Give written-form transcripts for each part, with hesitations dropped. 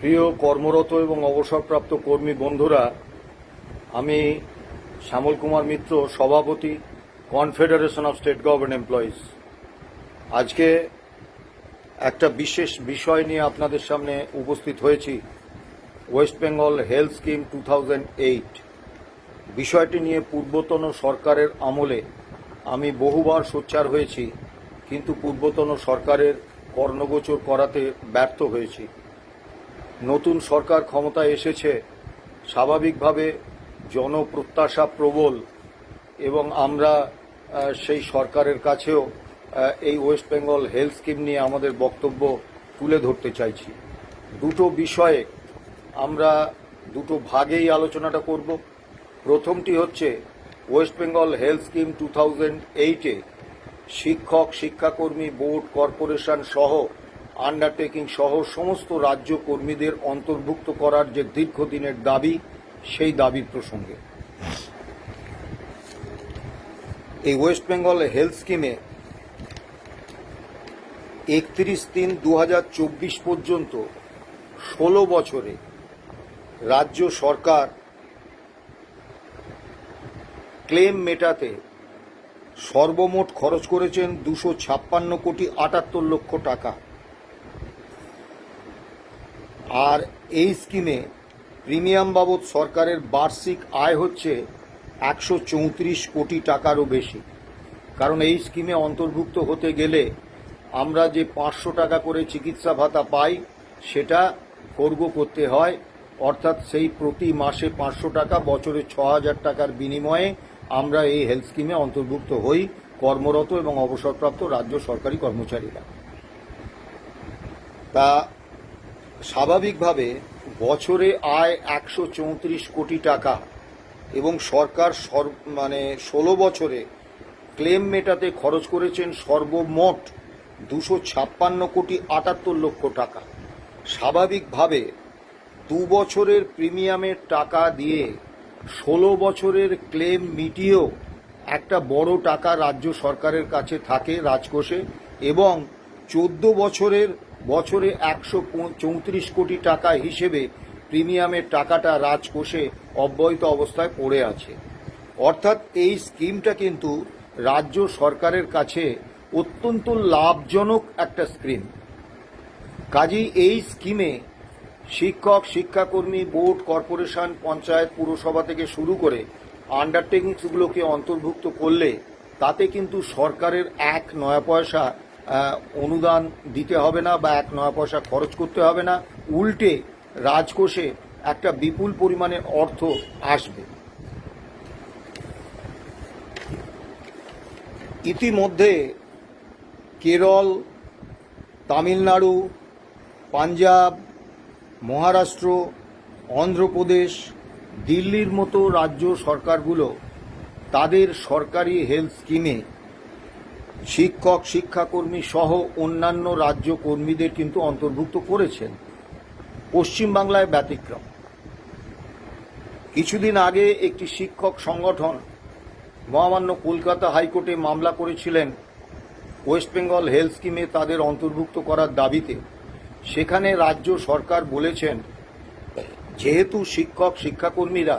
প্রিয় কর্মরত এবং অবসরপ্রাপ্ত কর্মী বন্ধুরা, আমি শ্যামল কুমার মিত্র, সভাপতি, confederation of state government employees. আজকে একটা বিশেষ বিষয় নিয়ে আপনাদের সামনে উপস্থিত হয়েছি। ওয়েস্ট বেঙ্গল হেলথ স্কিম 2008 বিষয়টি নিয়ে পূর্বতন সরকারের আমলে আমি বহুবার সোচ্চার হয়েছি, কিন্তু পূর্বতন সরকারের কর্ণগোচর করাতে ব্যর্থ হয়েছি। নতুন সরকার ক্ষমতায় এসেছে, স্বাভাবিকভাবে জনপ্রত্যাশা প্রবল, এবং আমরা সেই সরকারের কাছেও এই ওয়েস্ট বেঙ্গল হেলথ স্কিম নিয়ে আমাদের বক্তব্য তুলে ধরতে চাইছি। দুটো বিষয়ে আমরা দুটো ভাগেই আলোচনাটা করব। প্রথমটি হচ্ছে ওয়েস্ট বেঙ্গল হেলথ স্কিম 2008-এ শিক্ষক, শিক্ষাকর্মী, বোর্ড, কর্পোরেশন সহ আন্ডারটেকিং সহ সমস্ত রাজ্য কর্মীদের অন্তর্ভুক্ত করার যে দীর্ঘদিনের দাবি, সেই দাবির প্রসঙ্গে। এই ওয়েস্ট বেঙ্গল হেলথ স্কিমে 31/3/2024 পর্যন্ত 16 বছরে রাজ্য সরকার ক্লেম মেটাতে সর্বমোট খরচ করেছেন 256,78,00,000 টাকা। আর এই স্কিমে প্রিমিয়াম বাবদ সরকারের বার্ষিক আয় হচ্ছে 134 কোটি টাকারও বেশি। কারণ এই স্কিমে অন্তর্ভুক্ত হতে গেলে আমরা যে 500 টাকা করে চিকিৎসা ভাতা পাই, সেটা খর্গ করতে হয়, অর্থাৎ সেই প্রতি মাসে 500 টাকা, বছরে 6,000 টাকার বিনিময়ে আমরা এই হেলথ স্কিমে অন্তর্ভুক্ত হই কর্মরত এবং অবসরপ্রাপ্ত রাজ্য সরকারি কর্মচারীরা। তা স্বাভাবিকভাবে বছরে আয় 134 কোটি টাকা, এবং সরকার 16 বছরে ক্লেম মেটাতে খরচ করেছেন সর্বমোট 256,78,00,000 টাকা। স্বাভাবিকভাবে 2 বছরের প্রিমিয়ামের টাকা দিয়ে 16 বছরের ক্লেম মিটিয়েও একটা বড় টাকা রাজ্য সরকারের কাছে থাকে রাজকোষে, এবং 14 বছরের বছরে 134 কোটি টাকা হিসেবে প্রিমিয়ামের টাকাটা রাজকোষে অব্যয়িত অবস্থায় পড়ে আছে। অর্থাৎ এই স্কিমটা কিন্তু রাজ্য সরকারের কাছে অত্যন্ত লাভজনক একটা স্কিম। কাজেই এই স্কিমে শিক্ষক, শিক্ষাকর্মী, বোর্ড, কর্পোরেশন, পঞ্চায়েত, পুরসভা থেকে শুরু করে আন্ডারটেকিংসগুলোকে অন্তর্ভুক্ত করলে তাতে কিন্তু সরকারের 1 নয়া পয়সা অনুদান দিতে হবে না বা 1 নয়া পয়সা খরচ করতে হবে না, উল্টে রাজকোষে একটা বিপুল পরিমাণের অর্থ আসবে। ইতিমধ্যে কেরল, তামিলনাড়ু, পাঞ্জাব, মহারাষ্ট্র, অন্ধ্রপ্রদেশ, দিল্লির মতো রাজ্য সরকারগুলো তাদের সরকারি হেলথ স্কিমে শিক্ষক, শিক্ষাকর্মী সহ অন্যান্য রাজ্য কর্মীদের কিন্তু অন্তর্ভুক্ত করেছেন। পশ্চিমবাংলায় ব্যতিক্রম। কিছুদিন আগে একটি শিক্ষক সংগঠন মহামান্য কলকাতা হাইকোর্টে মামলা করেছিলেন ওয়েস্ট বেঙ্গল হেলথ স্কিমে তাদের অন্তর্ভুক্ত করার দাবিতে। সেখানে রাজ্য সরকার বলেছেন, যেহেতু শিক্ষক, শিক্ষাকর্মীরা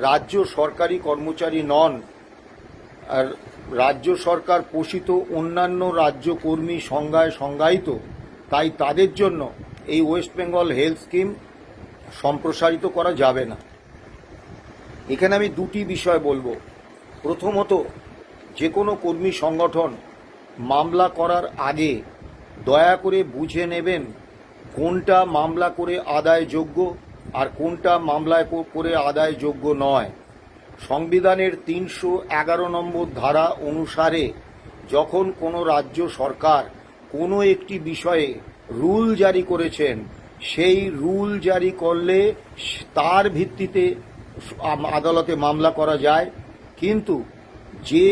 রাজ্য সরকারি কর্মচারী নন, আর রাজ্য সরকার পোষিত অন্যান্য রাজ্য কর্মী সংজ্ঞায় সংজ্ঞায়িত, তাই তাদের জন্য এই ওয়েস্ট বেঙ্গল হেলথ স্কিম সম্প্রসারিত করা যাবে না। এখানে আমি দুটি বিষয় বলবো। প্রথমত, যে কোনো কর্মী সংগঠন মামলা করার আগে দয়া করে বুঝে নেবেন কোনটা মামলা করে আদায়যোগ্য আর কোনটা মামলায় করে আদায়যোগ্য নয়। সংবিধানের 311 নম্বর ধারা অনুসারে যখন কোনো রাজ্য সরকার কোনো একটি বিষয়ে রুল জারি করেছেন, সেই রুল জারি করলে তার ভিত্তিতে আদালতে মামলা করা যায়, কিন্তু যে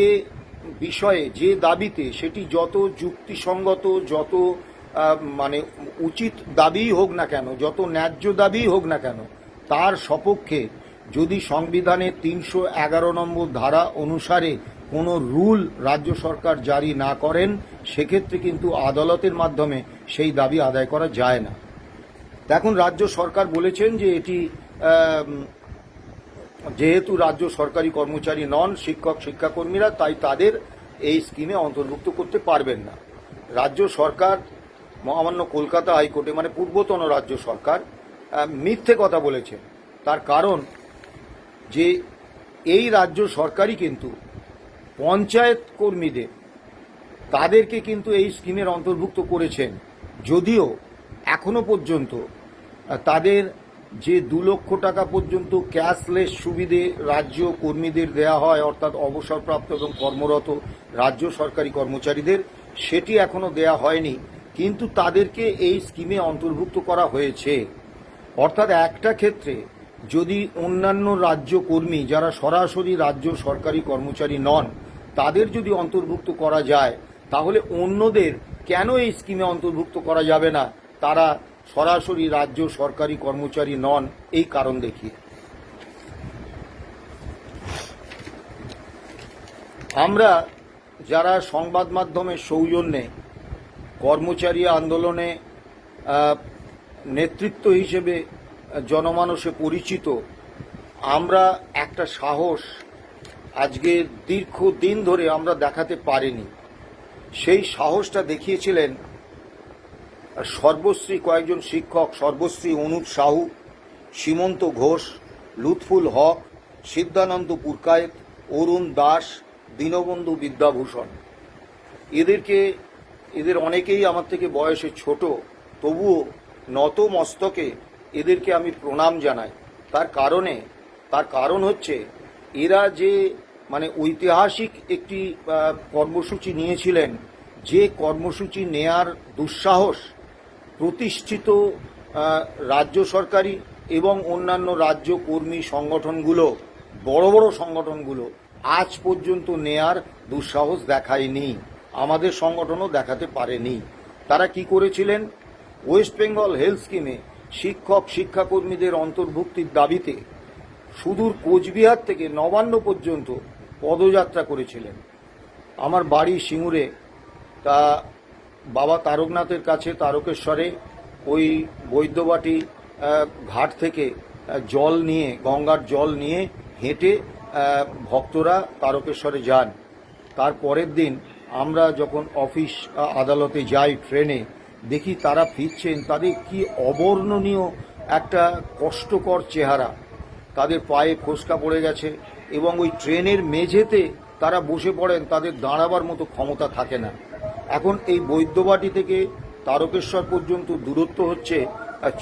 বিষয়ে, যে দাবিতে, সেটি যত যুক্তিসঙ্গত, যত উচিত দাবিই হোক না কেন, যত ন্যায্য দাবিই হোক না কেন, তার সপক্ষে যদি সংবিধানের 311 নম্বর ধারা অনুসারে কোনো রুল রাজ্য সরকার জারি না করেন, সেক্ষেত্রে কিন্তু আদালতের মাধ্যমে সেই দাবি আদায় করা যায় না। এখন রাজ্য সরকার বলেছেন যে এটি যেহেতু রাজ্য সরকারি কর্মচারী নন শিক্ষক শিক্ষাকর্মীরা, তাই তাদের এই স্কিমে অন্তর্ভুক্ত করতে পারবেন না। রাজ্য সরকার মহামান্য কলকাতা হাইকোর্টে, মানে পূর্বতন রাজ্য সরকার, মিথ্যে কথা বলেছেন। তার কারণ যে এই রাজ্য সরকারই কিন্তু পঞ্চায়েত কর্মীদের তাদেরকে কিন্তু এই স্কিমের অন্তর্ভুক্ত করেছেন, যদিও এখনো পর্যন্ত তাদের যে 2 লক্ষ টাকা পর্যন্ত ক্যাশলেস সুবিধে রাজ্য কর্মীদের দেয়া হয়, অর্থাৎ অবসরপ্রাপ্ত এবং কর্মরত রাজ্য সরকারি কর্মচারীদের, সেটি এখনো দেয়া হয়নি, কিন্তু তাদেরকে এই স্কিমে অন্তর্ভুক্ত করা হয়েছে। অর্থাৎ একটা ক্ষেত্রে যদি অন্যান্য রাজ্য কর্মী যারা সরাসরি রাজ্য সরকারি কর্মচারী নন তাদের যদি অন্তর্ভুক্ত করা যায়, তাহলে অন্যদের কেন এই স্কিমে অন্তর্ভুক্ত করা যাবে না, তারা সরাসরি রাজ্য সরকারি কর্মচারী নন এই কারণ দেখিয়ে। আমরা যারা সংবাদ মাধ্যমের সৌজন্যে কর্মচারী আন্দোলনে নেতৃত্ব হিসেবে জনমানসে পরিচিত, আমরা একটা সাহস আজকে দীর্ঘদিন ধরে আমরা দেখাতে পারিনি। সেই সাহসটা দেখিয়েছিলেন সর্বশ্রী কয়েকজন শিক্ষক, সর্বশ্রী অনুপ সাহু, সীমন্ত ঘোষ, লুৎফুল হক, সিদ্ধানন্দ পুরকায়েত, অরুণ দাস, দীনবন্ধু বিদ্যাভূষণ। এদের অনেকেই আমার থেকে বয়সে ছোট, তবুও নত মস্তকে এদেরকে আমি প্রণাম জানাই। তার কারণ হচ্ছে এরা যে মানে ঐতিহাসিক একটি কর্মসূচি নিয়েছিলেন, যে কর্মসূচি নেয়ার দুঃসাহস প্রতিষ্ঠিত রাজ্য সরকারি এবং অন্যান্য রাজ্য কর্মী সংগঠনগুলো, বড় বড় সংগঠনগুলো আজ পর্যন্ত নেয়ার দুঃসাহস দেখায়নি, আমাদের সংগঠনও দেখাতে পারেনি। তারা কি করেছিলেন? ওয়েস্ট বেঙ্গল হেলথ স্কিমে শিক্ষক শিক্ষাকর্মীদের অন্তর্ভুক্তির দাবিতে সুদূর কোচবিহার থেকে নবান্ন পর্যন্ত পদযাত্রা করেছিলেন। আমার বাড়ি সিঙ্গুরে, তা বাবা তারকনাথের কাছে তারকেশ্বরে ওই বৈদ্যবাটি ঘাট থেকে জল নিয়ে, গঙ্গার জল নিয়ে হেঁটে ভক্তরা তারকেশ্বরে যান। তার পরের দিন আমরা যখন অফিস আদালতে যাই ট্রেনে, দেখি তারা ফিরছেন, তাদের কি অবর্ণনীয় একটা কষ্টকর চেহারা, তাদের পায়ে ফোসকা পড়ে গেছে এবং ওই ট্রেনের মেঝেতে তারা বসে পড়েন, তাদের দাঁড়াবার মতো ক্ষমতা থাকে না। এখন এই বৈদ্যবাটি থেকে তারকেশ্বর পর্যন্ত দূরত্ব হচ্ছে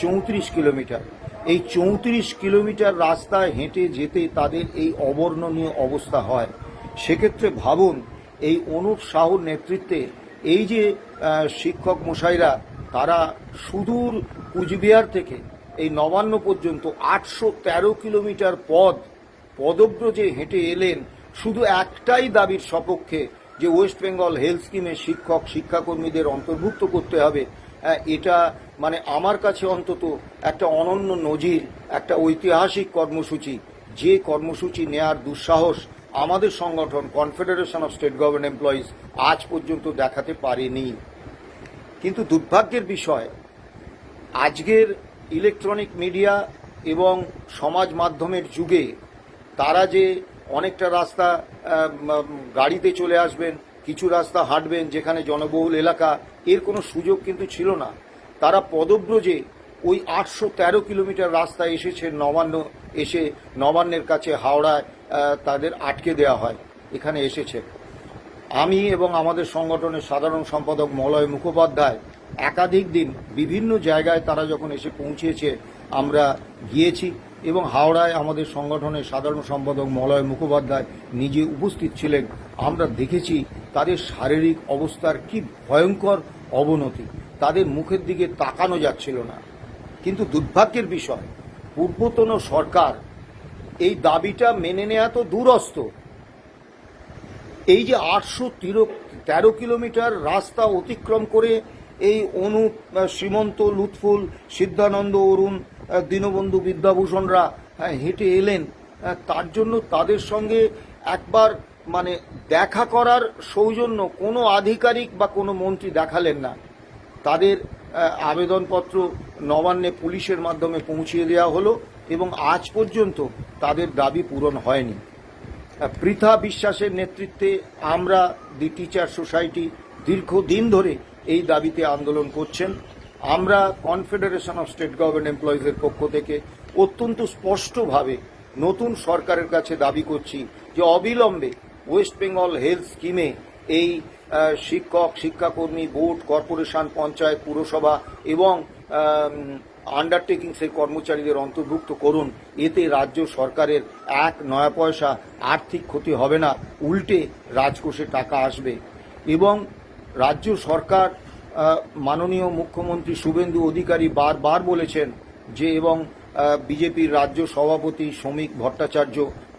34 কিলোমিটার। এই 34 কিলোমিটার রাস্তায় হেঁটে যেতে তাদের এই অবর্ণনীয় অবস্থা হয়। সেক্ষেত্রে ভাবুন, এই অনুপ সাহুর নেতৃত্বে এই যে শিক্ষক মশাইরা, তারা সুদূর কুচবিহার থেকে এই নবান্ন পর্যন্ত 813 কিলোমিটার পদব্রজে হেঁটে এলেন শুধু একটাই দাবির সপক্ষে, যে ওয়েস্ট বেঙ্গল হেলথ স্কিমে শিক্ষক শিক্ষাকর্মীদের অন্তর্ভুক্ত করতে হবে। এটা মানে আমার কাছে অন্তত একটা অনন্য নজির, একটা ঐতিহাসিক কর্মসূচি, যে কর্মসূচি নেয়ার দুঃসাহস আমাদের সংগঠন confederation of state government employees আজ পর্যন্ত দেখাতে পারেনি। কিন্তু দুর্ভাগ্যের বিষয়, আজকের ইলেকট্রনিক মিডিয়া এবং সমাজ মাধ্যমের যুগে তারা যে অনেকটা রাস্তা গাড়িতে চলে আসবেন, কিছু রাস্তা হাঁটবেন যেখানে জনবহুল এলাকা, এর কোনো সুযোগ কিন্তু ছিল না। তারা পদব্রজে ওই 813 কিলোমিটার রাস্তা এসেছে নবান্ন, এসে নবান্নের কাছে হাওড়ায় তাদের আটকে দেওয়া হয়, এখানে এসেছে। আমি এবং আমাদের সংগঠনের সাধারণ সম্পাদক মলয় মুখোপাধ্যায় একাধিক দিন বিভিন্ন জায়গায় তারা যখন এসে পৌঁছেছে আমরা গিয়েছি, এবং হাওড়ায় আমাদের সংগঠনের সাধারণ সম্পাদক মলয় মুখোপাধ্যায় নিজে উপস্থিত ছিলেন। আমরা দেখেছি তাদের শারীরিক অবস্থার কি ভয়ঙ্কর অবনতি, তাদের মুখের দিকে তাকানো যাচ্ছিল না। কিন্তু দুর্ভাগ্যের বিষয়, পূর্বতন সরকার এই দাবিটা মেনে নেওয়া তো দূরস্থ, এই যে 813 কিলোমিটার রাস্তা অতিক্রম করে এই অনুপ, সীমন্ত, লুৎফুল, সিদ্ধানন্দ, অরুণ, দীনবন্ধু বিদ্যাভূষণরা হেঁটে এলেন, তার জন্য তাদের সঙ্গে একবার মানে দেখা করার সৌজন্য কোনো আধিকারিক বা কোনো মন্ত্রী দেখালেন না। তাদের আবেদনপত্র নবান্নে পুলিশের মাধ্যমে পৌঁছিয়ে দেওয়া হলো এবং আজ পর্যন্ত তাদের দাবি পূরণ হয়নি। পৃথা বিশ্বাসের নেতৃত্বে আমরা দি টিচার সোসাইটি দীর্ঘদিন ধরে এই দাবিতে আন্দোলন করছেন। আমরা কনফেডারেশন অফ স্টেট গভর্নমেন্ট এমপ্লয়িজের পক্ষ থেকে অত্যন্ত স্পষ্টভাবে নতুন সরকারের কাছে দাবি করছি যে অবিলম্বে ওয়েস্ট বেঙ্গল হেলথ স্কিমে এই শিক্ষক, শিক্ষাকর্মী, বোর্ড, কর্পোরেশন, পঞ্চায়েত, পুরসভা এবং আন্ডারটেকিংসের কর্মচারীদের অন্তর্ভুক্ত করুন। এতে রাজ্য সরকারের এক নয়া পয়সা আর্থিক ক্ষতি হবে না, উল্টে রাজকোষে টাকা আসবে। এবং রাজ্য সরকার, মাননীয় মুখ্যমন্ত্রী শুভেন্দু অধিকারী বারবার বলেছেন যে, এবং বিজেপির রাজ্য সভাপতি শ্রমিক ভট্টাচার্য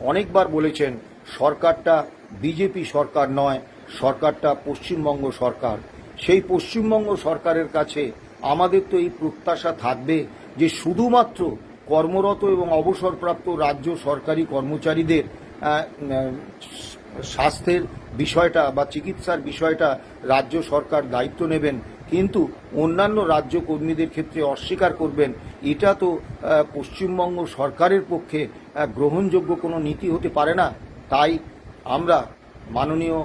অনেকবার বলেছেন, সরকারটা বিজেপি সরকার নয়, সরকারটা পশ্চিমবঙ্গ সরকার। সেই পশ্চিমবঙ্গ সরকারের কাছে আমাদের তো এই প্রত্যাশা থাকবে যে শুধুমাত্র কর্মরত এবং অবসরপ্রাপ্ত রাজ্য সরকারি কর্মচারীদের স্বাস্থ্যের বিষয়টা বা চিকিৎসার বিষয়টা রাজ্য সরকার দায়িত্ব নেবেন, কিন্তু অন্যান্য রাজ্য কর্মীদের ক্ষেত্রে অস্বীকার করবেন। এটা তো পশ্চিমবঙ্গ সরকারের পক্ষে গ্রহণযোগ্য কোনো নীতি হতে পারে না। তাই আমরা মাননীয়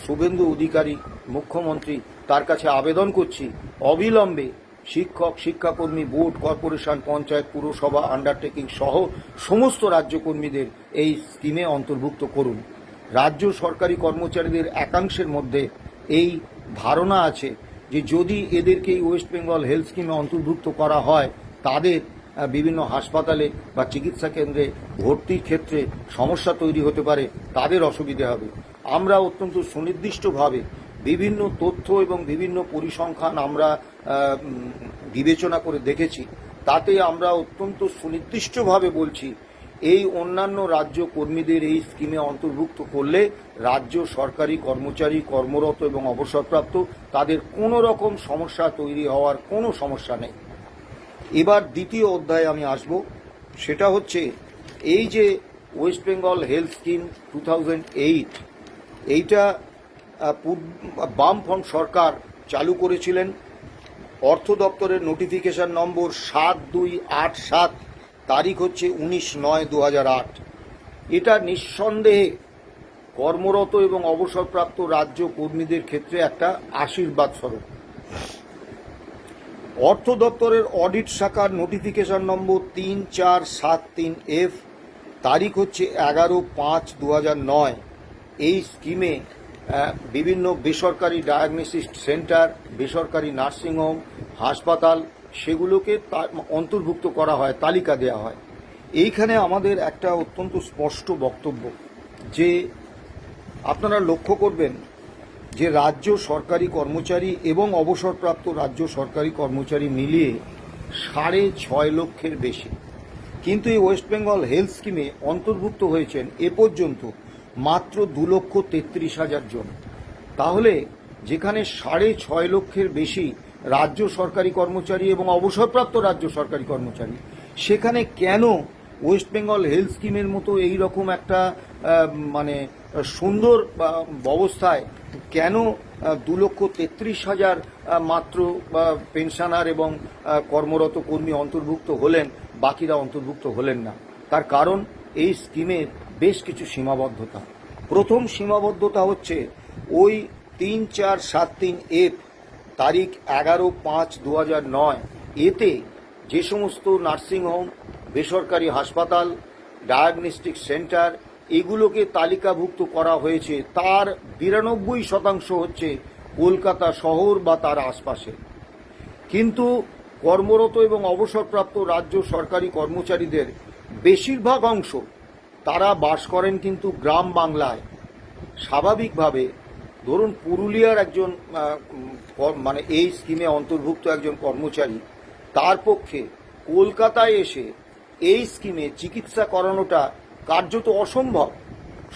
শুভেন্দু অধিকারী মুখ্যমন্ত্রী তার কাছে আবেদন করছি, অবিলম্বে শিক্ষক, শিক্ষাকর্মী, বোর্ড, কর্পোরেশন, পঞ্চায়েত, পুরসভা, আন্ডারটেকিং সহ সমস্ত রাজ্য কর্মীদের এই স্কিমে অন্তর্ভুক্ত করুন। রাজ্য সরকারি কর্মচারীদের একাংশের মধ্যে এই ধারণা আছে যে যদি এদেরকে এই ওয়েস্ট বেঙ্গল হেলথ স্কিমে অন্তর্ভুক্ত করা হয়, তাদের বিভিন্ন হাসপাতালে বা চিকিৎসা কেন্দ্রে ভর্তির ক্ষেত্রে সমস্যা তৈরি হতে পারে, তাদের অসুবিধে হবে। আমরা অত্যন্ত সুনির্দিষ্টভাবে বিভিন্ন তথ্য এবং বিভিন্ন পরিসংখ্যান আমরা বিবেচনা করে দেখেছি। তাতে আমরা অত্যন্ত সুনির্দিষ্টভাবে বলছি, এই অন্যান্য রাজ্য কর্মীদের এই স্কিমে অন্তর্ভুক্ত করলে রাজ্য সরকারি কর্মচারী, কর্মরত এবং অবসরপ্রাপ্ত তাদের কোনো রকম সমস্যা তৈরি হওয়ার কোনো সমস্যা নেই। এবার দ্বিতীয় অধ্যায়ে আমি আসব, সেটা হচ্ছে এই যে ওয়েস্ট বেঙ্গল হেলথ স্কিম 2008, এইটা বামফ্রন্ট সরকার চালু করেছিলেন। অর্থ দপ্তরের নোটিফিকেশন নম্বর 7287, তারিখ হচ্ছে 19/9/2008। এটা নিঃসন্দেহে কর্মরত এবং অবসরপ্রাপ্ত রাজ্য কর্মীদের ক্ষেত্রে একটা আশীর্বাদ স্বরূপ। অর্থ দপ্তরের অডিট শাখার নোটিফিকেশন নম্বর 3473F, তারিখ হচ্ছে 11/5/2009। এই স্কিমে বিভিন্ন বেসরকারি ডায়াগনস্টিক সেন্টার, বেসরকারি নার্সিংহোম, হাসপাতাল, সেগুলোকে অন্তর্ভুক্ত করা হয়, তালিকা দেওয়া হয়। এইখানে আমাদের একটা অত্যন্ত স্পষ্ট বক্তব্য যে আপনারা লক্ষ্য করবেন যে রাজ্য সরকারি কর্মচারী এবং অবসরপ্রাপ্ত রাজ্য সরকারি কর্মচারী মিলিয়ে 6.5 লক্ষের বেশি, কিন্তু এই ওয়েস্ট বেঙ্গল হেলথ স্কিমে অন্তর্ভুক্ত হয়েছেন এ পর্যন্ত মাত্র 2,33,000 জন। তাহলে যেখানে 6.5 লক্ষের বেশি রাজ্য সরকারি কর্মচারী এবং অবসরপ্রাপ্ত রাজ্য সরকারি কর্মচারী, সেখানে কেন ওয়েস্ট বেঙ্গল হেলথ স্কিমের মতো এই রকম একটা মানে সুন্দর ব্যবস্থায় কেন 2,33,000 মাত্র পেনশনার এবং কর্মরত কর্মী অন্তর্ভুক্ত হলেন, বাকিরা অন্তর্ভুক্ত হলেন না? তার কারণ এই স্কিমের বেশ কিছু সীমাবদ্ধতা। প্রথম সীমাবদ্ধতা হচ্ছে ওই 3473F, তারিখ 11/5/2009, এতে যে সমস্ত নার্সিংহোম, বেসরকারি হাসপাতাল, ডায়াগনস্টিক সেন্টার এগুলোকে তালিকাভুক্ত করা হয়েছে, তার 92% হচ্ছে কলকাতা শহর বা তার আশপাশে। কিন্তু কর্মরত এবং অবসরপ্রাপ্ত রাজ্য সরকারি কর্মচারীদের বেশিরভাগ অংশ তারা বাস করেন কিন্তু গ্রাম বাংলায়। স্বাভাবিকভাবে ধরুন পুরুলিয়ার একজন মানে এই স্কিমে অন্তর্ভুক্ত একজন কর্মচারী, তার পক্ষে কলকাতায় এসে এই স্কিমে চিকিৎসা করানোটা কার্যত অসম্ভব।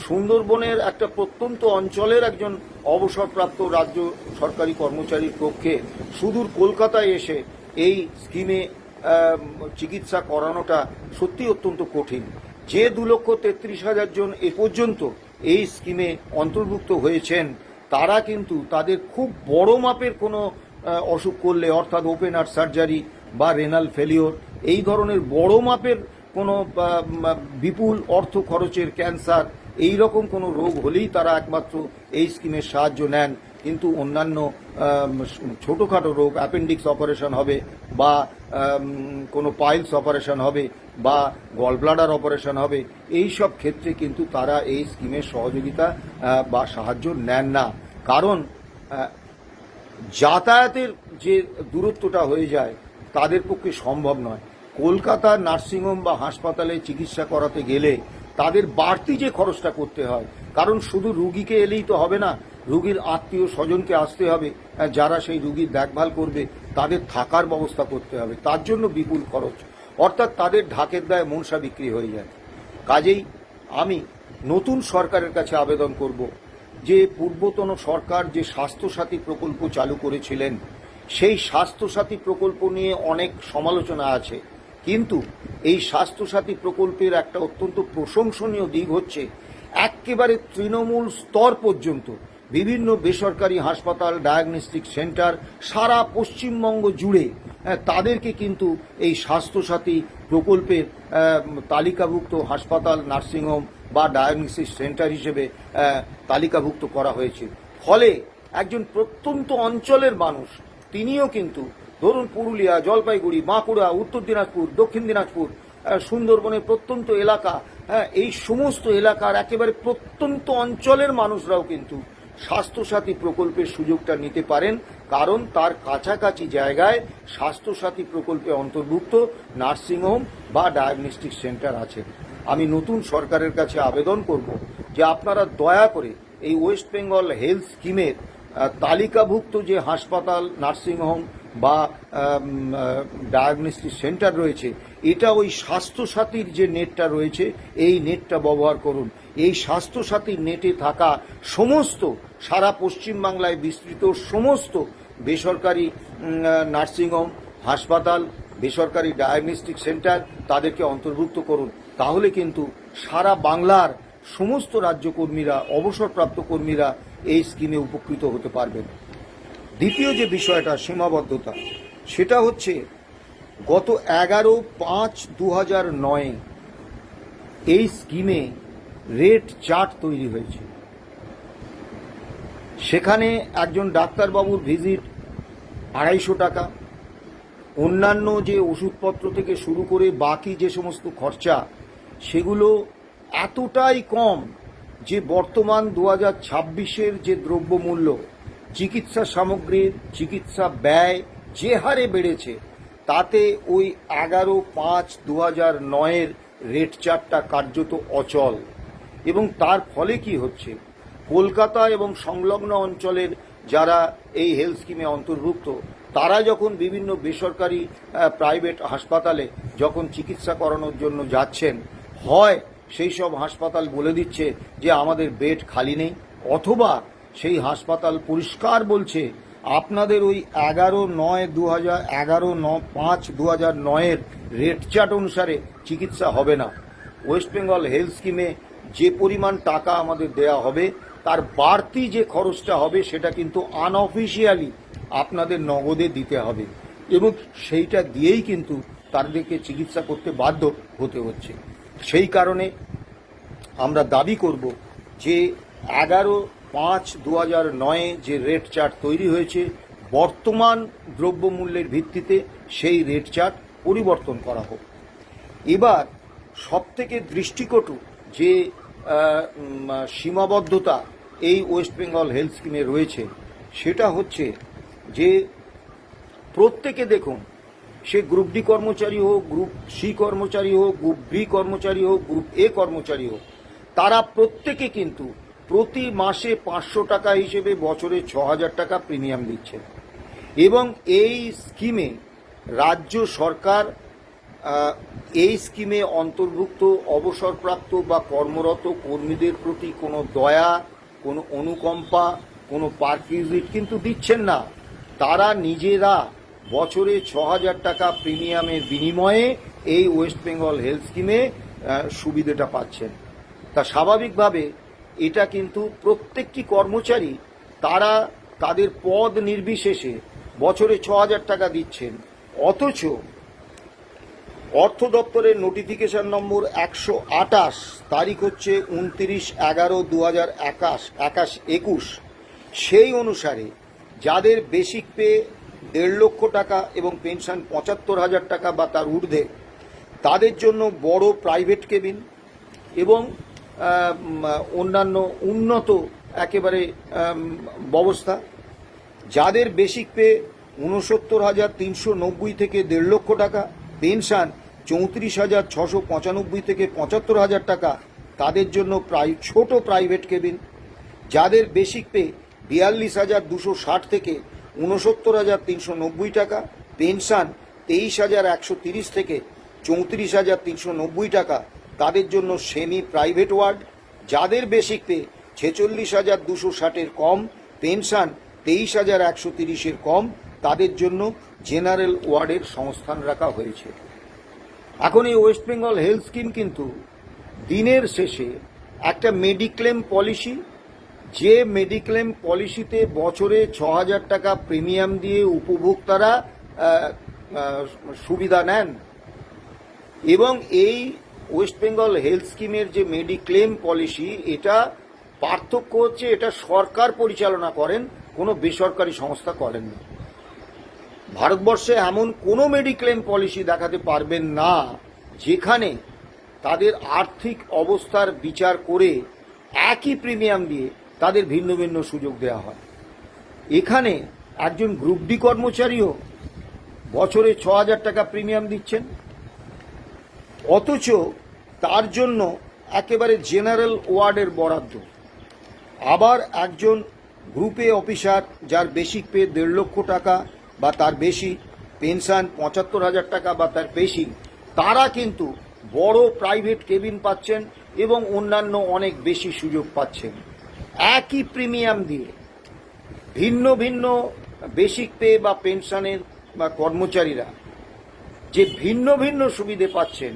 সুন্দরবনের একটা প্রত্যন্ত অঞ্চলের একজন অবসরপ্রাপ্ত রাজ্য সরকারি কর্মচারীর পক্ষে সুদূর কলকাতায় এসে এই স্কিমে চিকিৎসা করানোটা সত্যি অত্যন্ত কঠিন। যে 2,33,000 জন এ পর্যন্ত এই স্কিমে অন্তর্ভুক্ত হয়েছেন, তারা কিন্তু তাদের খুব বড় মাপের কোনো অসুখ করলে, অর্থাৎ ওপেন হার্ট সার্জারি বা রেনাল ফেলিওর, এই ধরনের বড় মাপের কোনো বিপুল অর্থ খরচের ক্যান্সার, এই রকম কোনো রোগ হলেই তারা একমাত্র এই স্কিমের সাহায্য নেন। কিন্তু অন্যান্য ছোটোখাটো রোগ, অ্যাপেন্ডিক্স অপারেশন হবে বা কোনো পাইলস অপারেশন হবে বা গল ব্লাডার অপারেশন হবে, এই সব ক্ষেত্রে কিন্তু তারা এই স্কিমের সহযোগিতা বা সাহায্য নেন না। কারণ যাতায়াতের যে দূরত্বটা হয়ে যায় তাদের পক্ষে সম্ভব নয়। কলকাতার নার্সিংহোম বা হাসপাতালে চিকিৎসা করাতে গেলে তাদের বাড়তি যে খরচটা করতে হয়, কারণ শুধু রুগীকে এলেই তো হবে না, রুগীর আত্মীয় স্বজনকে আসতে হবে, যারা সেই রুগীর দেখভাল করবে তাদের থাকার ব্যবস্থা করতে হবে, তার জন্য বিপুল খরচ, অর্থাৎ তাদের ঢাকের দায়ে মনসা বিক্রি হয়ে যায়। কাজেই আমি নতুন সরকারের কাছে আবেদন করব যে পূর্বতন সরকার যে স্বাস্থ্যসাথী প্রকল্প চালু করেছিলেন, সেই স্বাস্থ্যসাথী প্রকল্প নিয়ে অনেক সমালোচনা আছে, কিন্তু এই স্বাস্থ্যসাথী প্রকল্পের একটা অত্যন্ত প্রশংসনীয় দিক হচ্ছে একেবারে তৃণমূল স্তর পর্যন্ত বিভিন্ন বেসরকারি হাসপাতাল, ডায়াগনস্টিক সেন্টার সারা পশ্চিমবঙ্গ জুড়ে তাদেরকে কিন্তু এই স্বাস্থ্যসাথী প্রকল্পের তালিকাভুক্ত হাসপাতাল, নার্সিংহোম বা ডায়াগনস্টিক সেন্টার হিসেবে তালিকাভুক্ত করা হয়েছে। ফলে একজন প্রত্যন্ত অঞ্চলের মানুষ তিনিও কিন্তু, ধরুন পুরুলিয়া, জলপাইগুড়ি, বাঁকুড়া, উত্তর দিনাজপুর, দক্ষিণ দিনাজপুর, সুন্দরবনের প্রত্যন্ত এলাকা, এই সমস্ত এলাকার একেবারে প্রত্যন্ত অঞ্চলের মানুষরাও কিন্তু স্বাস্থ্যসাথী প্রকল্পের সুযোগটা নিতে পারেন, কারণ তার কাছাকাছি জায়গায় স্বাস্থ্যসাথী প্রকল্পে অন্তর্ভুক্ত নার্সিংহোম বা ডায়াগনস্টিক সেন্টার আছে। আমি নতুন সরকারের কাছে আবেদন করব যে আপনারা দয়া করে এই ওয়েস্ট বেঙ্গল হেলথ স্কিমের তালিকাভুক্ত যে হাসপাতাল, নার্সিংহোম বা ডায়াগনস্টিক সেন্টার রয়েছে, এটা ওই স্বাস্থ্যসাথীর যে নেটটা রয়েছে এই নেটটা ব্যবহার করুন। এই স্বাস্থ্যসাথীর নেটে থাকা সমস্ত সারা পশ্চিমবাংলায় বিস্তৃত সমস্ত বেসরকারি নার্সিংহোম, হাসপাতাল, বেসরকারি ডায়াগনস্টিক সেন্টার তাদেরকে অন্তর্ভুক্ত করুন। তাহলে কিন্তু সারা বাংলার সমস্ত রাজ্যকর্মীরা, অবসরপ্রাপ্ত কর্মীরা এই স্কিমে উপকৃত হতে পারবেন। দ্বিতীয় যে বিষয়টা সীমাবদ্ধতা, সেটা হচ্ছে গত 11/5/2009 এই স্কিমে রেট চার্ট তৈরি হয়েছে। সেখানে একজন ডাক্তারবাবুর ভিজিট 250 টাকা, অন্যান্য যে ওষুধপত্র থেকে শুরু করে বাকি যে সমস্ত খরচা, সেগুলো এতটাই কম যে বর্তমান 2026-এর যে দ্রব্যমূল্য, চিকিৎসা সামগ্রীর চিকিৎসা ব্যয় যে হারে বেড়েছে, তাতে ওই 11/5/2009 রেট চার্টটা কার্যত অচল। এবং তার ফলে কি হচ্ছে, কলকাতা এবং সংলগ্ন অঞ্চলের যারা এই হেলথ স্কিমে অন্তর্ভুক্ত, তারা যখন বিভিন্ন বেসরকারি প্রাইভেট হাসপাতালে যখন চিকিৎসা করানোর জন্য যাচ্ছেন, হয় সেই সব হাসপাতাল বলে দিচ্ছে যে আমাদের বেড খালি নেই, অথবা সেই হাসপাতাল পরিষ্কার বলছে আপনাদের ওই 11/5/2009 রেট চার্ট অনুসারে চিকিৎসা হবে না। ওয়েস্ট বেঙ্গল হেলথ স্কিমে যে পরিমাণ টাকা আমাদের দেয়া হবে, তার বাড়তি যে খরচটা হবে সেটা কিন্তু আনঅফিসিয়ালি আপনাদের নগদে দিতে হবে, এবং সেইটা দিয়েই কিন্তু তাদেরকে চিকিৎসা করতে বাধ্য হতে হচ্ছে। সেই কারণে আমরা দাবি করব যে 11/5/2009 যে রেট চার্ট তৈরি হয়েছে, বর্তমান দ্রব্যমূল্যের ভিত্তিতে সেই রেট চার্ট পরিবর্তন করা হোক। এবার সবথেকে দৃষ্টিকটু যে সীমাবদ্ধতা এই ওয়েস্ট বেঙ্গল হেলথ স্কিমে রয়েছে, সেটা হচ্ছে যে প্রত্যেকে দেখুন, সে গ্রুপ ডি কর্মচারী হোক, গ্রুপ সি কর্মচারী হোক, গ্রুপ বি কর্মচারী হোক, গ্রুপ এ কর্মচারী হোক, তারা প্রত্যেকে কিন্তু প্রতি মাসে 500 টাকা হিসেবে বছরে 6000 টাকা প্রিমিয়াম দিচ্ছে। এবং এই স্কিমে রাজ্য সরকার এই স্কিমে অন্তর্ভুক্ত অবসরপ্রাপ্ত বা কর্মরত কর্মীদের প্রতি কোনো দয়া, কোনো অনুকম্পা, কোনো পারকুইজিট কিন্তু দিচ্ছেন না। তারা নিজেরা বছরে 6000 টাকা প্রিমিয়ামের বিনিময়ে এই ওয়েস্ট বেঙ্গল হেলথ স্কিমে সুবিধাটা পাচ্ছেন। তা স্বাভাবিকভাবে এটা কিন্তু প্রত্যেকটি কর্মচারী তারা তাদের পদ নির্বিশেষে বছরে ৬,০০০ টাকা দিচ্ছেন, অথচ অর্থ দপ্তরের নোটিফিকেশন নম্বর ১২৮, তারিখ হচ্ছে ২৯/১১/২০২১, সেই অনুসারে যাদের বেসিক পে ১.৫ লক্ষ টাকা এবং পেনশন ৭৫,০০০ টাকা বা তার ঊর্ধ্বে, তাদের জন্য বড় প্রাইভেট কেবিন এবং অন্যান্য উন্নত একেবারে ব্যবস্থা। যাদের বেসিক পে ৬৯,৩৯০ থেকে ১.৫ লক্ষ টাকা, পেনশন ৩৪,৬৯৫ থেকে ৭৫,০০০ টাকা, তাদের জন্য ছোট প্রাইভেট কেবিন। যাদের বেসিক পে ৪২,২৬০ থেকে ৬৯,৩৯০ টাকা, পেনশন ২৩,১৩০ থেকে ৩৪,৩৯০ টাকা, তাদের জন্য সেমি প্রাইভেট ওয়ার্ড। যাদের বেসিক পে ৪৬,২৬০-এর কম, পেনশন ২৩,১৩০-এর কম, তাদের জন্য জেনারেল ওয়ার্ডের সংস্থান রাখা হয়েছে। এখন এই ওয়েস্ট বেঙ্গল হেলথ স্কিম কিন্তু দিনের শেষে একটা মেডিক্লেম পলিসি, যে মেডিক্লেম পলিসিতে বছরে ৬,০০০ টাকা প্রিমিয়াম দিয়ে উপভোক্তারা সুবিধা নেন। এবং এই ওয়েস্ট বেঙ্গল হেলথ স্কিমের যে মেডিক্লেম পলিসি, এটা পার্থক্য হচ্ছে এটা সরকার পরিচালনা করেন, কোনো বেসরকারি সংস্থা করেন না। ভারতবর্ষে এমন কোনো মেডিক্লেম পলিসি দেখাতে পারবেন না যেখানে তাদের আর্থিক অবস্থার বিচার করে একই প্রিমিয়াম দিয়ে তাদের ভিন্ন ভিন্ন সুযোগ দেওয়া হয়। এখানে একজন গ্রুপ ডি কর্মচারীও বছরে ৬,০০০ টাকা প্রিমিয়াম দিচ্ছেন, অথচ তার জন্য একেবারে জেনারেল ওয়ার্ডের বরাদ্দ। আবার একজন গ্রুপ এ অফিসার যার বেসিক পে ১.৫ লক্ষ টাকা বা তার বেশি, পেনশন ৭৫,০০০ টাকা বা তার বেশি, তারা কিন্তু বড় প্রাইভেট কেবিন পাচ্ছেন এবং অন্যান্য অনেক বেশি সুযোগ পাচ্ছেন। একই প্রিমিয়াম দিয়ে ভিন্ন ভিন্ন বেসিক পে বা পেনশনের বা কর্মচারীরা যে ভিন্ন ভিন্ন সুবিধে পাচ্ছেন,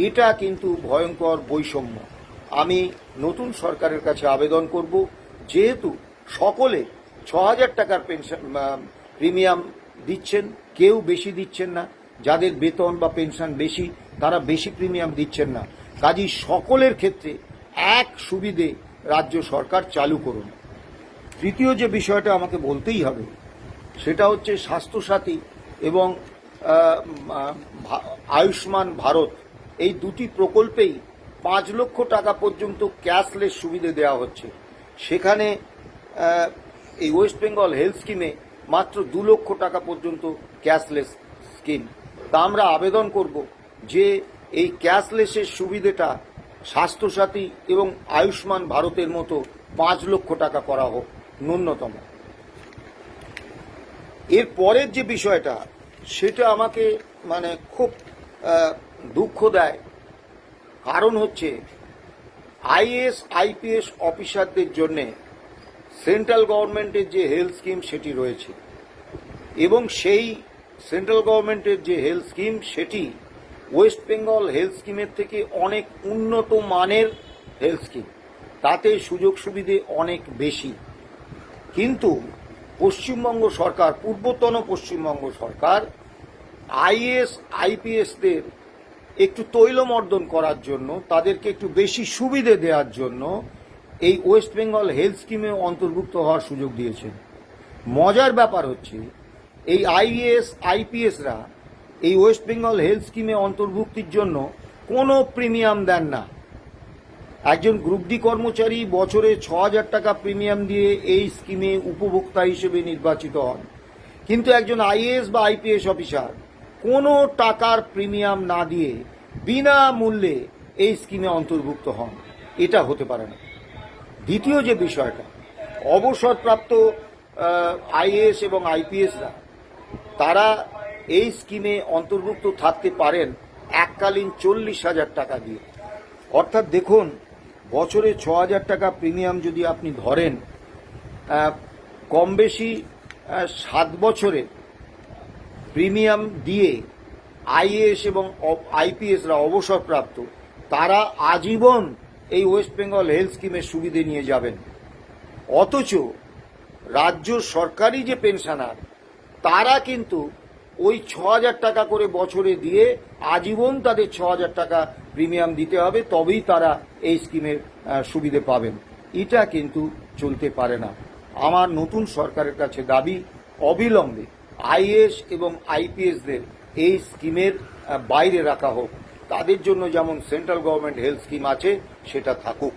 এটা কিন্তু ভয়ঙ্কর বৈষম্য। আমি নতুন সরকারের কাছে আবেদন করব, যেহেতু সকলে ৬,০০০ টাকার পেনশন প্রিমিয়াম দিচ্ছেন, কেউ বেশি দিচ্ছেন না, যাদের বেতন বা পেনশন বেশি তারা বেশি প্রিমিয়াম দিচ্ছেন না, কাজেই সকলের ক্ষেত্রে এক সুবিধে রাজ্য সরকার চালু করুন। তৃতীয় যে বিষয়টা আমাকে বলতেই হবে সেটা হচ্ছে স্বাস্থ্যসাথী এবং আয়ুষ্মান ভারত, এই দুটি প্রকল্পেই ৫ লক্ষ টাকা পর্যন্ত ক্যাশলেস সুবিধে দেওয়া হচ্ছে। সেখানে এই ওয়েস্ট বেঙ্গল হেলথ স্কিমে মাত্র ২ লক্ষ টাকা পর্যন্ত ক্যাশলেস স্কিম। তা আমরা আবেদন করব যে এই ক্যাশলেসের সুবিধেটা স্বাস্থ্যসাথী এবং আয়ুষ্মান ভারতের মতো ৫ লক্ষ টাকা করা হোক ন্যূনতম। এর পরের যে বিষয়টা সেটা আমাকে খুব দুঃখ দেয়, কারণ হচ্ছে আইএএস আইপিএস অফিসারদের জন্য সেন্ট্রাল গভর্নমেন্টের যে হেলথ স্কিম সেটি রয়েছে এবং সেই সেন্ট্রাল গভর্নমেন্টের যে হেলথ স্কিম সেটি ওয়েস্ট বেঙ্গল হেলথ স্কিমের থেকে অনেক উন্নত মানের হেলথ স্কিম, তাতে সুযোগ সুবিধে অনেক বেশি। কিন্তু পশ্চিমবঙ্গ সরকার, পূর্বতন পশ্চিমবঙ্গ সরকার আইএএস আইপিএসদের একটু তৈলমর্দন করার জন্য, তাদেরকে একটু বেশি সুবিধে দেওয়ার জন্য এই ওয়েস্ট বেঙ্গল হেলথ স্কিমে অন্তর্ভুক্ত হওয়ার সুযোগ দিয়েছেন। মজার ব্যাপার হচ্ছে এই আইএএস আইপিএসরা এই ওয়েস্ট বেঙ্গল হেলথ স্কিমে অন্তর্ভুক্তির জন্য কোনো প্রিমিয়াম দেন না। একজন গ্রুপ ডি কর্মচারী বছরে ৬,০০০ টাকা প্রিমিয়াম দিয়ে এই স্কিমে উপভোক্তা হিসেবে নির্বাচিত হন, কিন্তু একজন আইএএস বা আইপিএস অফিসার কোনো টাকার প্রিমিয়াম না দিয়ে বিনামূল্যে এই স্কিমে অন্তর্ভুক্ত হন। এটা হতে পারে না। দ্বিতীয় যে বিষয়টা, অবসরপ্রাপ্ত আইএএস এবং আইপিএসরা তারা এই স্কিমে অন্তর্ভুক্ত থাকতে পারেন এককালীন ৪০,০০০ টাকা দিয়ে। অর্থাৎ দেখুন, বছরে ৬,০০০ টাকা প্রিমিয়াম যদি আপনি ধরেন, কম বেশি ৭ বছরে প্রিমিয়াম দিয়ে আইএএস এবং আইপিএসরা অবসরপ্রাপ্ত, তারা আজীবন এই ওয়েস্ট বেঙ্গল হেলথ স্কিমের সুবিধে নিয়ে যাবেন। অথচ রাজ্য সরকারি যে পেনশনার তারা কিন্তু ওই 6,000 টাকা করে বছরে দিয়ে আজীবন তাদের 6,000 টাকা প্রিমিয়াম দিতে হবে, তবেই তারা এই স্কিমের সুবিধে পাবেন। এটা কিন্তু চলতে পারে না। আমার নতুন সরকারের কাছে দাবি, অবিলম্বে আইএএস এবং আইপিএসদের এই স্কিমের বাইরে রাখা হোক। তাদের জন্য যেমন সেন্ট্রাল গভর্নমেন্ট হেলথ স্কিম আছে সেটা থাকুক।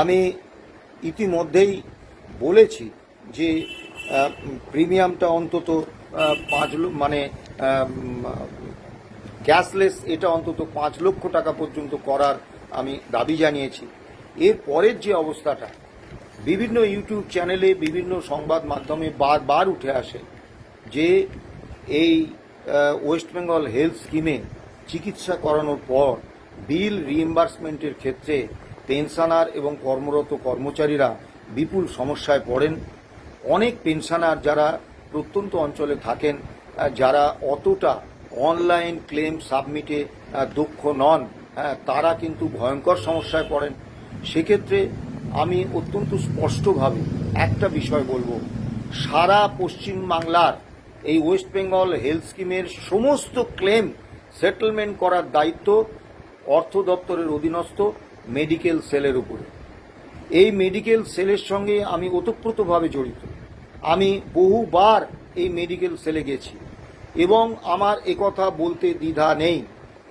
আমি ইতিমধ্যেই বলেছি যে প্রিমিয়ামটা অন্তত 5 মানে ক্যাশলেস এটা অন্তত 5 লক্ষ টাকা পর্যন্ত করার আমি দাবি জানিয়েছি। এর পরের যে অবস্থাটা বিভিন্ন ইউটিউব চ্যানেলে বিভিন্ন সংবাদ মাধ্যমে বারবার উঠে আসে যে এই ওয়েস্ট বেঙ্গল হেলথ স্কিমে চিকিৎসা করানোর পর বিল রিইম্বার্সমেন্টের ক্ষেত্রে পেনশনার এবং কর্মরত কর্মচারীরা বিপুল সমস্যায় পড়েন। অনেক পেনশনার যারা প্রত্যন্ত অঞ্চলে থাকেন, যারা অতটা অনলাইন ক্লেম সাবমিটে দক্ষ নন, তারা কিন্তু ভয়ঙ্কর সমস্যায় পড়েন। সেক্ষেত্রে আমি অত্যন্ত স্পষ্টভাবে একটা বিষয় বলবো, সারা পশ্চিমবাংলার এই ওয়েস্ট বেঙ্গল হেলথ স্কিমের সমস্ত ক্লেম সেটেলমেন্ট করার দায়িত্ব অর্থ দপ্তরের অধীনস্থ মেডিকেল সেলের উপরে। এই মেডিকেল সেলের সঙ্গে আমি ওতপ্রোতভাবে জড়িত। আমি বহুবার এই মেডিকেল সেলে গেছি এবং আমার একথা বলতে দ্বিধা নেই,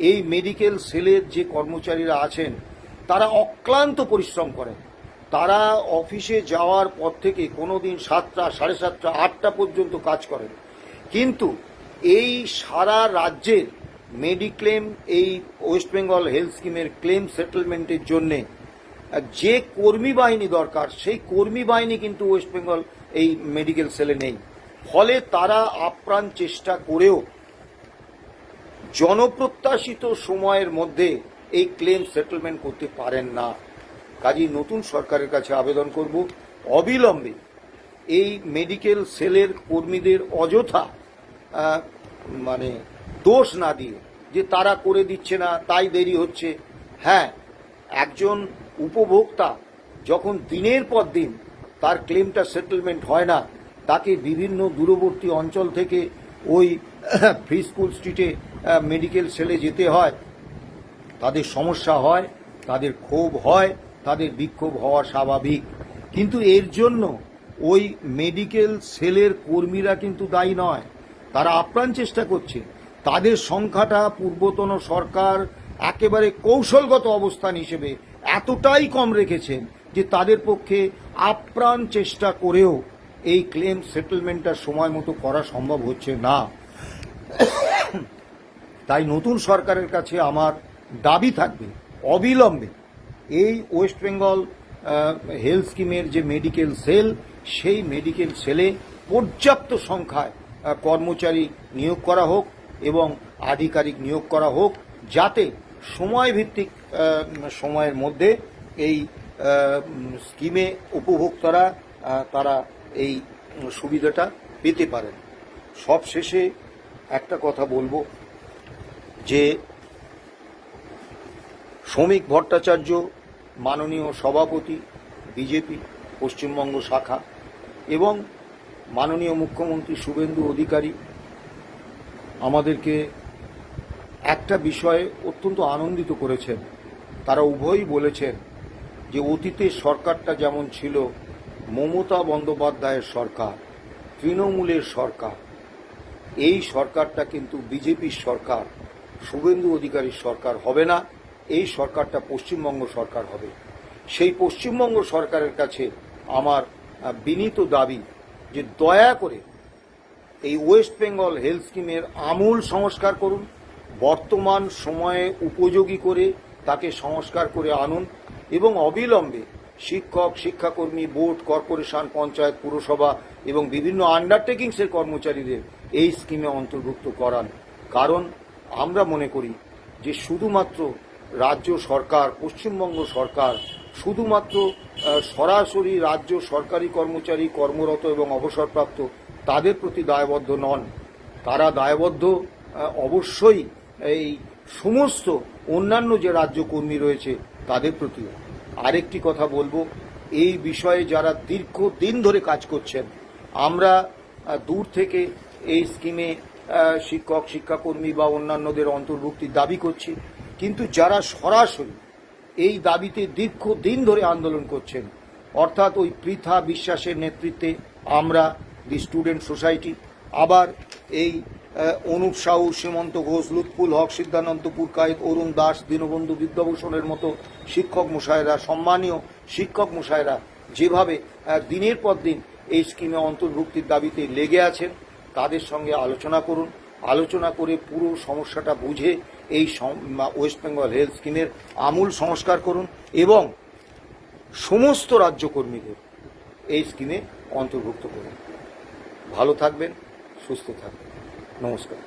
এই মেডিকেল সেলের যে কর্মচারীরা আছেন তারা অক্লান্ত পরিশ্রম করেন। তারা অফিসে যাওয়ার পর থেকে কোনোদিন 7টা, 7:30, 8টা পর্যন্ত কাজ করেন। কিন্তু এই সারা রাজ্যের মেডিক্লেম, এই ওয়েস্ট বেঙ্গল হেলথ স্কিমের ক্লেম সেটেলমেন্টের জন্যে যে কর্মী বাহিনী দরকার, সেই কর্মী বাহিনী কিন্তু ওয়েস্ট বেঙ্গল এই মেডিকেল সেলে নেই। ফলে তারা আপ্রাণ চেষ্টা করেও জনপ্রত্যাশিত সময়ের মধ্যে এই ক্লেম সেটেলমেন্ট করতে পারেন না। কাজেই নতুন সরকারের কাছে আবেদন করব, অবিলম্বে এই মেডিকেল সেলের কর্মীদের অযথা মানে দোষ না দিয়ে যে তারা করে দিচ্ছে না তাই দেরি হচ্ছে। হ্যাঁ, একজন উপভোক্তা যখন দিনের পর দিন তার ক্লেমটা সেটেলমেন্ট হয় না, তাকে বিভিন্ন দূরবর্তী অঞ্চল থেকে ওই ফ্রি স্কুল স্ট্রিটে মেডিকেল সেলে যেতে হয়, তাদের সমস্যা হয়, তাদের ক্ষোভ হয়, তাদের বিক্ষোভ হওয়া স্বাভাবিক। কিন্তু এর জন্য ওই মেডিকেল সেলের কর্মীরা কিন্তু দায়ী নয়, তারা আপ্রাণ চেষ্টা করছে। তাদের সংখ্যাটা পূর্বতন সরকার একেবারে কৌশলগত অবস্থান হিসেবে এতটাই কম রেখেছেন যে তাদের পক্ষে আপ্রাণ চেষ্টা করেও এই ক্লেম সেটেলমেন্টটা সময় মতো করা সম্ভব হচ্ছে না। তাই নতুন সরকারের কাছে আমার দাবি থাকবে, অবিলম্বে এই ওয়েস্ট বেঙ্গল হেলথ স্কিমের যে মেডিকেল সেল, সেই মেডিকেল সেলে পর্যাপ্ত সংখ্যায় কর্মচারী নিয়োগ করা হোক এবং আধিকারিক নিয়োগ করা হোক, যাতে সময়ভিত্তিক সময়ের মধ্যে এই স্কিমে উপভোক্তারা তারা এই সুবিধাটা পেতে পারেন। সব শেষে একটা কথা বলবো যে শ্রমিক ভট্টাচার্য, মাননীয় সভাপতি বিজেপি পশ্চিমবঙ্গ শাখা, এবং মাননীয় মুখ্যমন্ত্রী শুভেন্দু অধিকারী আমাদেরকে একটা বিষয়ে অত্যন্ত আনন্দিত করেছেন। তারা উভয়ই বলেছেন যে অতীতের সরকারটা যেমন ছিল মমতা বন্দ্যোপাধ্যায়ের সরকার, তৃণমূলের সরকার, এই সরকারটা কিন্তু বিজেপির সরকার, শুভেন্দু অধিকারীর সরকার হবে না। এই সরকারটা পশ্চিমবঙ্গ সরকার হবে। সেই পশ্চিমবঙ্গ সরকারের কাছে আমার বিনীত দাবি যে দয়া করে এই ওয়েস্ট বেঙ্গল হেলথ স্কিমের আমূল সংস্কার করুন, বর্তমান সময়ে উপযোগী করে তাকে সংস্কার করে আনুন এবং অবিলম্বে শিক্ষক, শিক্ষাকর্মী, বোর্ড, কর্পোরেশন, পঞ্চায়েত, পুরসভা এবং বিভিন্ন আন্ডারটেকিংসের কর্মচারীদের এই স্কিমে অন্তর্ভুক্ত করান। কারণ আমরা মনে করি যে শুধুমাত্র রাজ্য সরকার, পশ্চিমবঙ্গ সরকার শুধুমাত্র সরাসরি রাজ্য সরকারি কর্মচারী, কর্মরত এবং অবসরপ্রাপ্ত তাদের প্রতি দায়বদ্ধ নন। তারা দায়বদ্ধ অবশ্যই এই সমস্ত অন্যান্য যে রাজ্য কর্মী রয়েছে তাদের প্রতিও। আরেকটি কথা বলবো, এই বিষয়ে যারা দীর্ঘদিন ধরে কাজ করছেন আমরা দূর থেকে এই স্কিমে শিক্ষক শিক্ষাকর্মী বা অন্যান্যদের অন্তর্ভুক্তির দাবি করছি, কিন্তু যারা সরাসরি এই দাবিতে দীর্ঘদিন ধরে আন্দোলন করছেন, অর্থাৎ ওই পৃথা বিশ্বাসের নেতৃত্বে আমরা দি স্টুডেন্ট সোসাইটি, আবার এই অনুপ সাহু, সীমন্ত ঘোষ, লুৎফুল হক, সিদ্ধানন্দ পুরকায়েত, অরুণ দাস, দীনবন্ধু বিদ্যাভূষণের মতো শিক্ষক মশাইরা, সম্মানীয় শিক্ষক মশাইরা যেভাবে দিনের পর দিন এই স্কিমে অন্তর্ভুক্তির দাবিতে লেগে আছেন, তাদের সঙ্গে আলোচনা করুন। আলোচনা করে পুরো সমস্যাটা বুঝে এই ওয়েস্ট বেঙ্গল হেলথ স্কিমের আমূল সংস্কার করুন এবং সমস্ত রাজ্যকর্মীদের এই স্কিমে অন্তর্ভুক্ত করুন। ভালো থাকবেন, সুস্থ থাকবেন। নমস্কার।